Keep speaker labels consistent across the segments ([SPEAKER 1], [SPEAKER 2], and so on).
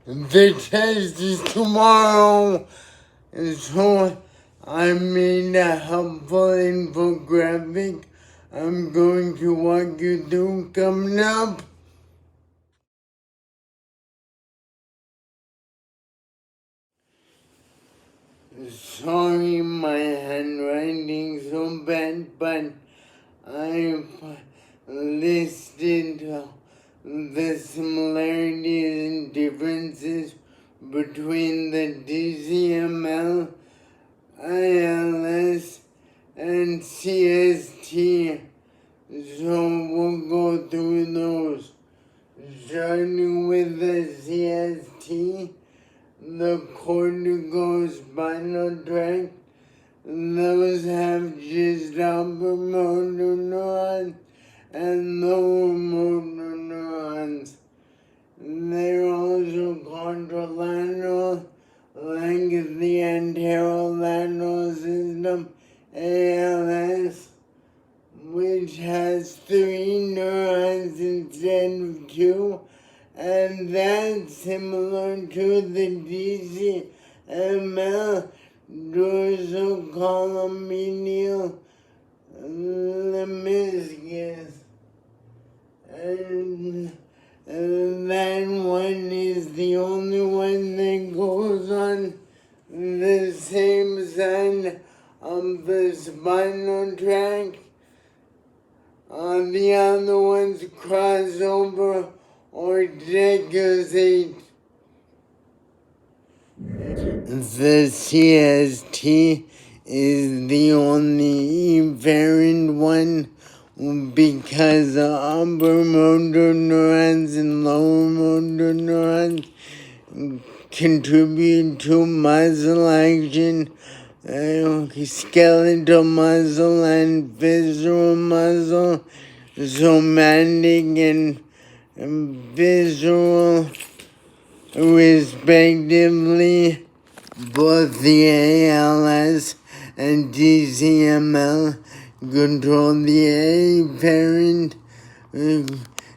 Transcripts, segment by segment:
[SPEAKER 1] The test is tomorrow, so I made a helpful infographic I'm going to walk you through coming up. Sorry my handwriting's so bad, but I've listed the similarities and differences between the DCML, ILS, and CST, so we'll go through those. Starting with the CST, the corticospinal tract, those have just upper motor neurons and lower motor neurons. They're also contralateral, like the anterolateral system, ALS, which has 3 neurons instead of 2, and that's similar to the DCML dorsal-column-medial lemniscus. And that one is the only one that goes on the same side of the spinal tract. The other ones cross over or decussate. The CST is the only efferent one because the upper motor neurons and lower motor neurons contribute to muscle action, skeletal muscle and visceral muscle, somatic and visceral respectively. Both the ALS and DCML control the afferent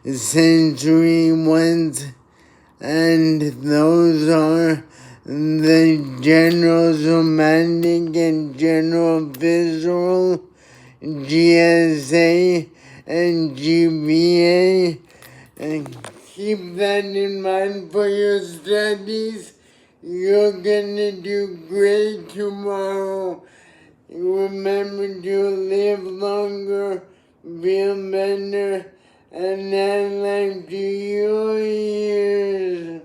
[SPEAKER 1] sensory ones, and those are the general somatic and general visceral, GSA and GBA. And keep that in mind for your studies. You're gonna do great tomorrow. Remember to live longer, feel better, and add life to your years.